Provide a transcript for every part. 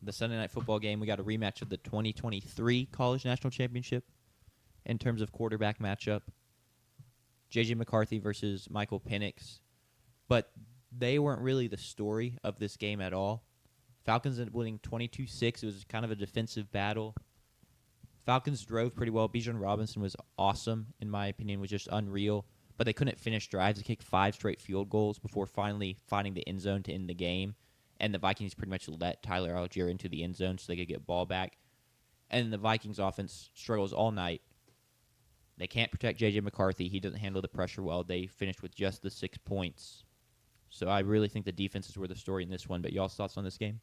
the Sunday Night Football game, we got a rematch of the 2023 College National Championship in terms of quarterback matchup. J.J. McCarthy versus Michael Penix. But they weren't really the story of this game at all. Falcons ended up winning 22-6. It was kind of a defensive battle. Falcons drove pretty well. Bijan Robinson was awesome, in my opinion, was just unreal. But they couldn't finish drives. They kicked 5 straight field goals before finally finding the end zone to end the game. And the Vikings pretty much let Tyler Algier into the end zone so they could get ball back. And the Vikings offense struggles all night. They can't protect J.J. McCarthy. He doesn't handle the pressure well. They finished with just the 6 points. So I really think the defenses were the story in this one. But y'all's thoughts on this game?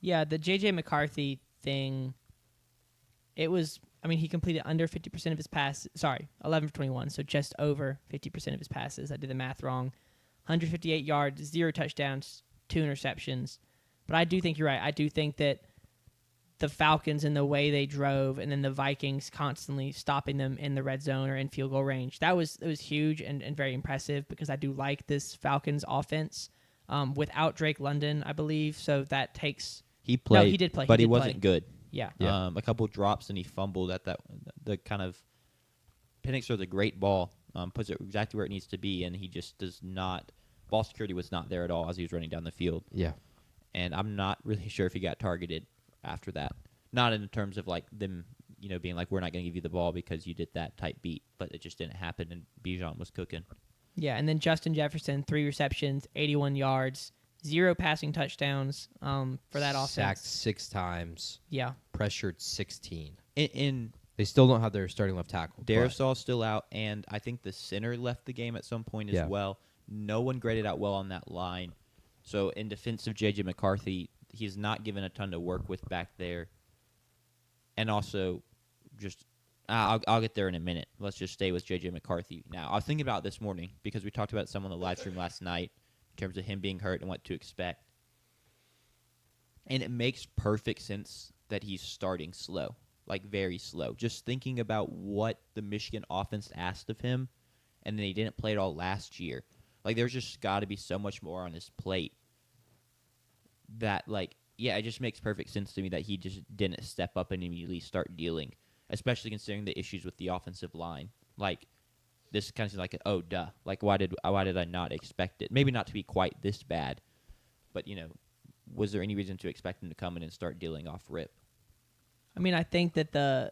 Yeah, the J.J. McCarthy thing, it was, I mean, he completed under 50% of his passes. Sorry, 11 for 21, so just over 50% of his passes. I did the math wrong. 158 yards, 0 touchdowns, 2 interceptions. But I do think you're right. I do think that the Falcons and the way they drove, and then the Vikings constantly stopping them in the red zone or in field goal range, it was huge and very impressive because I do like this Falcons offense without Drake London, I believe. So that takes... He played. No, he did play. But he wasn't good. Yeah. A couple drops and he fumbled at that. The kind of Penix throws a great ball, puts it exactly where it needs to be, and he just does not. Ball security was not there at all as he was running down the field. Yeah. And I'm not really sure if he got targeted after that. Not in terms of like them, being like, we're not going to give you the ball because you did that type beat, but it just didn't happen, and Bijan was cooking. Yeah, and then Justin Jefferson, 3 receptions, 81 yards, 0 passing touchdowns for that offense. Sacked 6 times. Yeah. Pressured 16. In They still don't have their starting left tackle. Darisal's still out, and I think the center left the game at some point as well. No one graded out well on that line. So in defense of J.J. McCarthy, he's not given a ton to work with back there. And also, just I'll get there in a minute. Let's just stay with J.J. McCarthy now. I was thinking about this morning because we talked about some on the live stream last night in terms of him being hurt and what to expect. And it makes perfect sense that he's starting slow, like very slow. Just thinking about what the Michigan offense asked of him, and then he didn't play it all last year. Like, there's just got to be so much more on his plate that, it just makes perfect sense to me that he just didn't step up and immediately start dealing, especially considering the issues with the offensive line. Like, this kind of seems like, oh, duh. Like, why did I not expect it? Maybe not to be quite this bad, but, was there any reason to expect him to come in and start dealing off rip? I mean, I think that the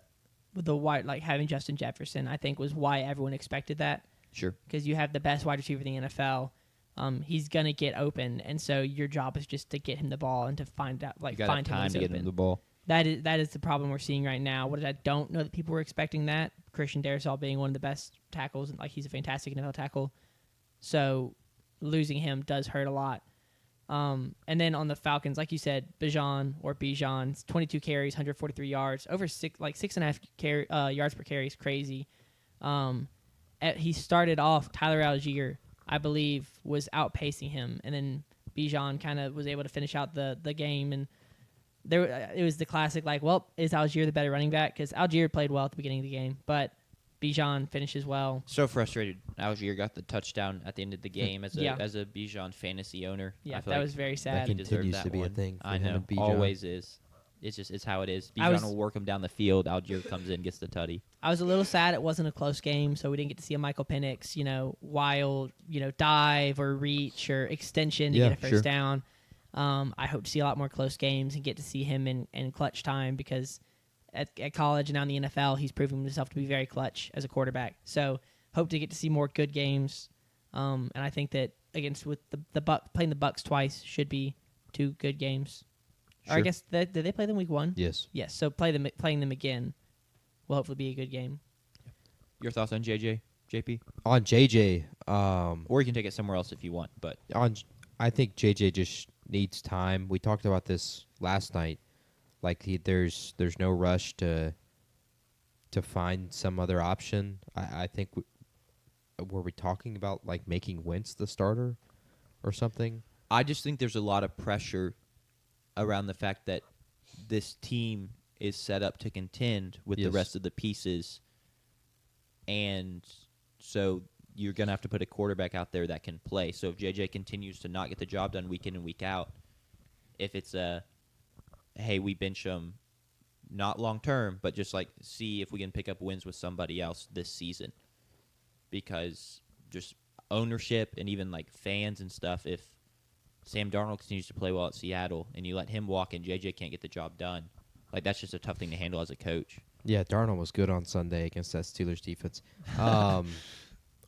wide, having Justin Jefferson, I think was why everyone expected that. Sure. Because you have the best wide receiver in the NFL. He's going to get open, and so your job is just to get him the ball and to find out, you find time him to get open. him the ball. That is the problem we're seeing right now. I don't know that people were expecting that. Christian Darrisaw being one of the best tackles, and he's a fantastic NFL tackle. So losing him does hurt a lot. And then on the Falcons, like you said, Bijan, 22 carries, 143 yards, over 6.5 yards per carry is crazy. He started off, Tyler Algier, I believe, was outpacing him, and then Bijan kind of was able to finish out the game, and it was the classic, is Algier the better running back? Because Algier played well at the beginning of the game, but Bijan finishes well. So frustrated. Algier got the touchdown at the end of the game as a Bijan fantasy owner. Yeah, that was very sad. That continues to be a thing for I him know, and Bijan. always is. It's how it is. Bijan will work him down the field. Algier comes in, gets the tutty. I was a little sad it wasn't a close game, so we didn't get to see a Michael Penix, wild, dive or reach or extension to get a first down. I hope to see a lot more close games and get to see him in clutch time because at college and now in the NFL, he's proven himself to be very clutch as a quarterback. So hope to get to see more good games. And I think that playing the Bucs twice should be 2 good games. Sure. Or I guess did they play them week 1? Yes. Yes. So playing them again will hopefully be a good game. Your thoughts on JP? On JJ, Or you can take it somewhere else if you want. But I think JJ just needs time. We talked about this last night. There's no rush to find some other option. I think were we talking about making Wentz the starter or something? I just think there's a lot of pressure around the fact that this team is set up to contend with the rest of the pieces, and so you're going to have to put a quarterback out there that can play. So if JJ continues to not get the job done week in and week out, if it's a hey, we bench him, not long term, but just like see if we can pick up wins with somebody else this season. Because just ownership and even like fans and stuff, if Sam Darnold continues to play well at Seattle and you let him walk and JJ can't get the job done, like that's just a tough thing to handle as a coach. Yeah, Darnold was good on Sunday against that Steelers defense.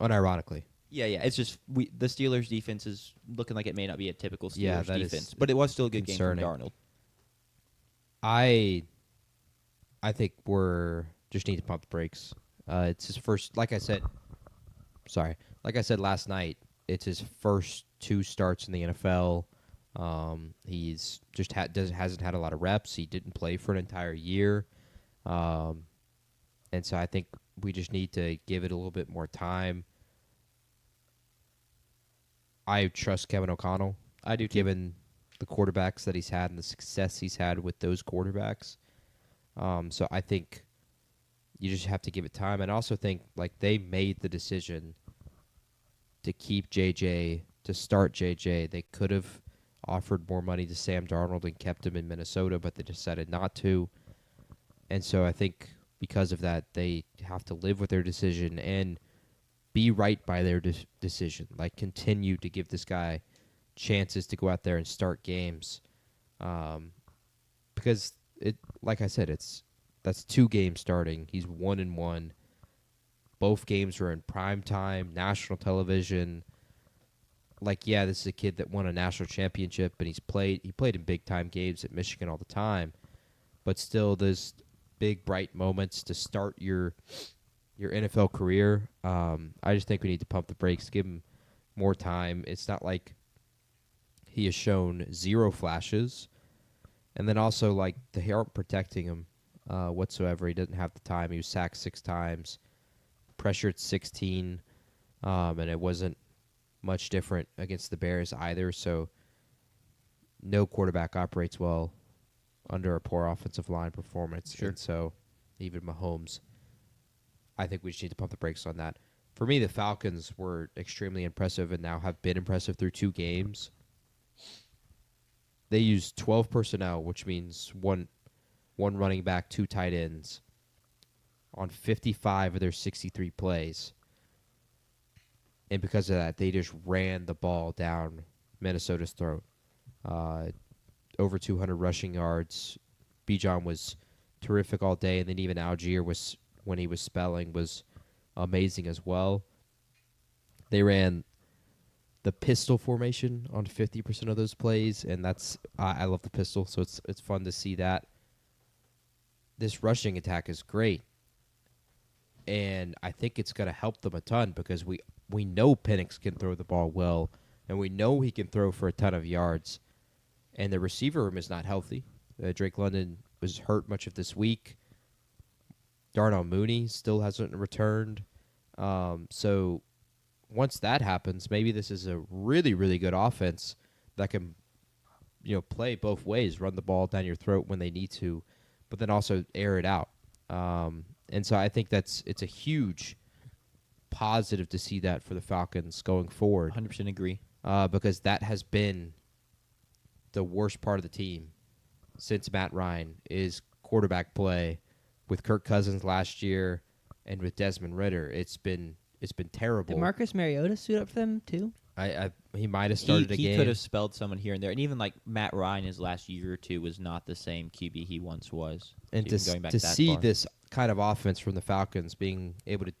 Unironically. Yeah. It's just the Steelers defense is looking like it may not be a typical Steelers that defense, is but it was still a good concerning. game from Darnold. I think we're just need to pump the brakes. It's his first, like I said last night, it's his first 2 starts in the NFL. He's just hasn't had a lot of reps. He didn't play for an entire year. And so I think we just need to give it a little bit more time. I trust Kevin O'Connell. I do too. Given the quarterbacks that he's had and the success he's had with those quarterbacks. So I think you just have to give it time. And I also think like they made the decision to keep JJ, to start JJ. They could have offered more money to Sam Darnold and kept him in Minnesota, but they decided not to. And so I think because of that, they have to live with their decision and be right by their decision. Like continue to give this guy chances to go out there and start games. Because like I said, that's 2 games starting. He's 1-1. Both games were in prime time, national television. Like, yeah, this is a kid that won a national championship, and he played in big time games at Michigan all the time. But still, there's big bright moments to start your NFL career. I just think we need to pump the brakes, give him more time. It's not like he has shown 0 flashes, and then also like they aren't protecting him whatsoever. He doesn't have the time. He was sacked 6 times, pressured 16, and it wasn't much different against the Bears either. So no quarterback operates well under a poor offensive line performance. Sure. And so even Mahomes, I think we just need to pump the brakes on that. For me, the Falcons were extremely impressive and now have been impressive through 2 games. They used 12 personnel, which means one running back, 2 tight ends, on 55 of their 63 plays. And because of that, they just ran the ball down Minnesota's throat. Over 200 rushing yards. Bijan was terrific all day, and then even Algier was, when he was spelling, was amazing as well. They ran the pistol formation on 50% of those plays, and that's I love the pistol, so it's fun to see that. This rushing attack is great, and I think it's going to help them a ton because we know Penix can throw the ball well, and we know he can throw for a ton of yards, and the receiver room is not healthy. Drake London was hurt much of this week. Darnell Mooney still hasn't returned. So once that happens, maybe this is a really, really good offense that can, play both ways, run the ball down your throat when they need to, but then also air it out. And so I think it's a huge positive to see that for the Falcons going forward. 100% agree. Because that has been the worst part of the team since Matt Ryan is quarterback play. With Kirk Cousins last year and with Desmond Ridder, it's been terrible. Did Marcus Mariota suit up for them too? He might have started a game. He could have spelled someone here and there, and even like Matt Ryan, his last year or 2 was not the same QB he once was. And to see this kind of offense from the Falcons being able to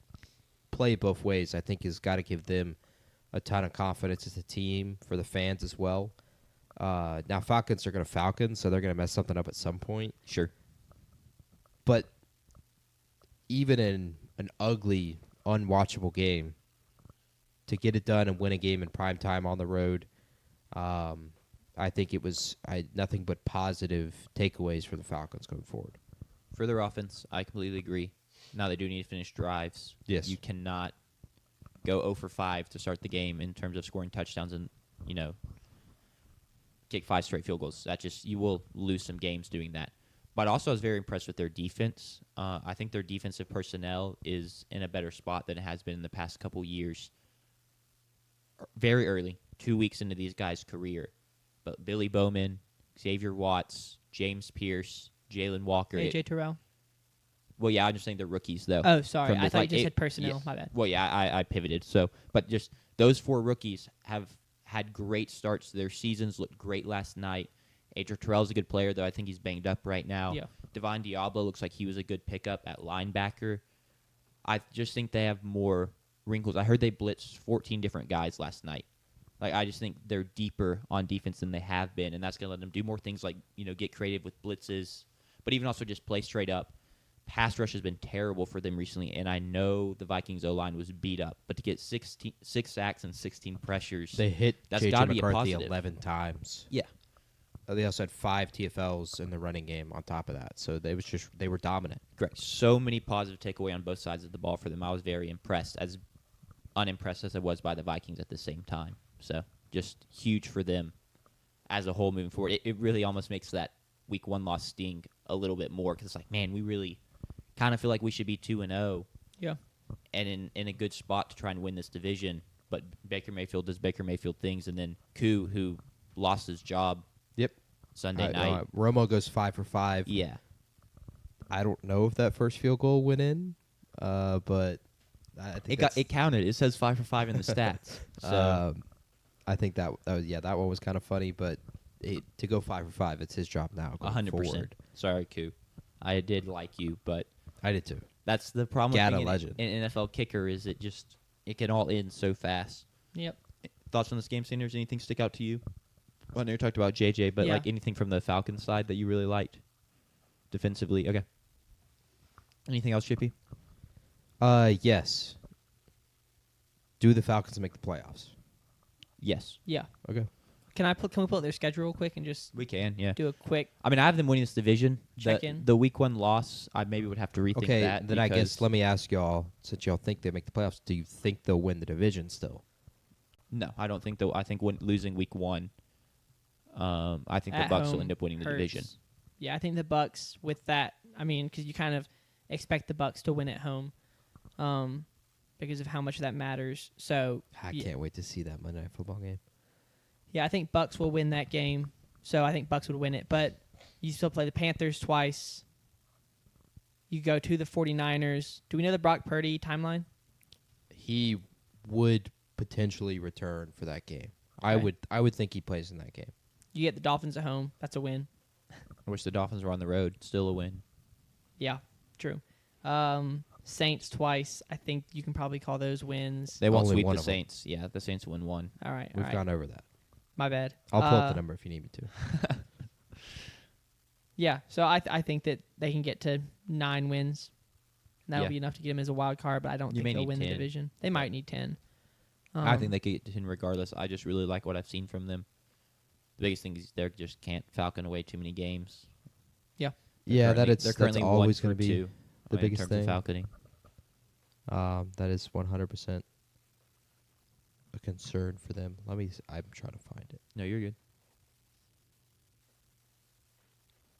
play both ways, I think has got to give them a ton of confidence as a team, for the fans as well. Now Falcons are going to Falcons, so they're going to mess something up at some point. Sure. But even in an ugly, unwatchable game, to get it done and win a game in prime time on the road, I think it was nothing but positive takeaways for the Falcons going forward. For their offense, I completely agree. Now they do need to finish drives. Yes. You cannot go 0 for 5 to start the game in terms of scoring touchdowns and, kick 5 straight field goals. You will lose some games doing that. But also I was very impressed with their defense. I think their defensive personnel is in a better spot than it has been in the past couple years. Very early, 2 weeks into these guys' career. But Billy Bowman, Xavier Watts, James Pierce, Jalen Walker. AJ Terrell. Well, yeah, I'm just saying they're rookies, though. Oh, sorry. From I the- thought like, you just it- said personnel. yeah. My bad. Well, yeah, I pivoted. So, but just those 4 rookies have had great starts to their seasons, looked great last night. AJ Terrell's a good player, though I think he's banged up right now. Yeah. Divine Diablo looks like he was a good pickup at linebacker. I just think they have more wrinkles. I heard they blitzed 14 different guys last night. Like, I just think they're deeper on defense than they have been, and that's going to let them do more things like, get creative with blitzes, but even also just play straight up. Pass rush has been terrible for them recently, and I know the Vikings O-line was beat up, but to get 6 sacks and 16 pressures, They hit that's J.J. gotta be a McCarthy positive. 11 times. Yeah. They also had 5 TFLs in the running game on top of that, so they were dominant. Correct. So many positive takeaway on both sides of the ball for them. I was very impressed, as unimpressed as I was by the Vikings at the same time. So just huge for them as a whole moving forward. It really almost makes that week 1 loss sting a little bit more because it's like, man, we really kind of feel like we should be 2-0 Yeah. and in a good spot to try and win this division. But Baker Mayfield does Baker Mayfield things, and then Koo, who lost his job Yep. Sunday night. Romo goes 5 for 5. Yeah. I don't know if that first field goal went in, but I think It counted. It says 5 for 5 in the stats. So I think that one was kind of funny, but to go 5 for 5, it's his job now. Going 100%. forward. Sorry, Koo. I did like you, but I did too. that's the problem Gata with being legend. an NFL kicker is it can all end so fast. Yep. Thoughts on this game, Sanders? Anything stick out to you? Well, I know you talked about JJ, but Yeah. like anything from the Falcons side that you really liked defensively? Okay. Anything else, Chippy? Yes. Do the Falcons make the playoffs? Yes, Yeah. Okay. Can we pull up their schedule real quick and just we can. Yeah. do a quick? I mean, I have them winning this division. Check in. The week 1 loss, I maybe would have to rethink Okay, that. then I guess because- let me ask y'all, since y'all think they make the playoffs, do you think they'll win the division still? No, I don't think though. I think losing week 1, I think the At Bucks will home end up winning the hurts. division. Yeah, I think the Bucks with that. I mean, because you kind of expect the Bucks to win at home, because of how much that matters. So I yeah, can't wait to see that Monday Night Football game. yeah, I think Bucks will win that game. So I think Bucks would win it, but you still play the Panthers twice. You go to the 49ers. Do we know the Brock Purdy timeline? He would potentially return for that game. Okay. I would think he plays in that game. You get the Dolphins at home. That's a win. I wish the Dolphins were on the road. Still a win. Yeah, true. Saints twice. I think you can probably call those wins. They won't Only sweep one the of them. Saints. Yeah, the Saints win 1. All right, all We've right. gone over that. My bad. I'll pull up the number if you need me to. Yeah, so I think that they can get to 9 wins. That'll Yeah. be enough to get them as a wild card, but I don't You may think they'll need win 10. the division. They might need 10. I think they could get to 10 regardless. I just really like what I've seen from them. The biggest thing is they just can't falcon away too many games. Yeah, They're that's currently always going going to be the biggest in thing. terms of falconing. That is 100% a concern for them. I'm trying to find it. No, you're good.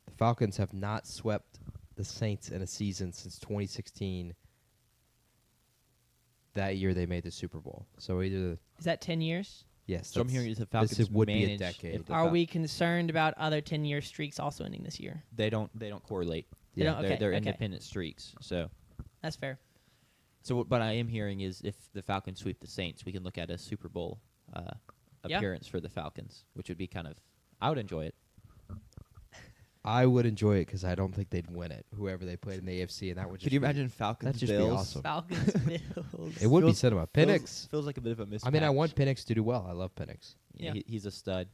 The Falcons have not swept the Saints in a season since 2016. That year they made the Super Bowl. So either Is that 10 years? yes, So I'm hearing is the Falcons would be a manage decade. if the Are we concerned about other 10-year streaks also ending this year? They don't correlate. They don't- okay, They're okay. independent streaks. So That's fair. what I am hearing is if the Falcons sweep the Saints, we can look at a Super Bowl Yeah. appearance for the Falcons, which would be I would enjoy it. I would enjoy it because I don't think they'd win it. Whoever they played in the AFC, and that would just Could you be- imagine Falcons That'd just be Bills? awesome. Falcons, Bills. It would be Feels- cinema. Penix. feels like a bit of a mismatch. I mean, I want Penix to do well. I love Penix. Yeah, Yeah. he's a stud.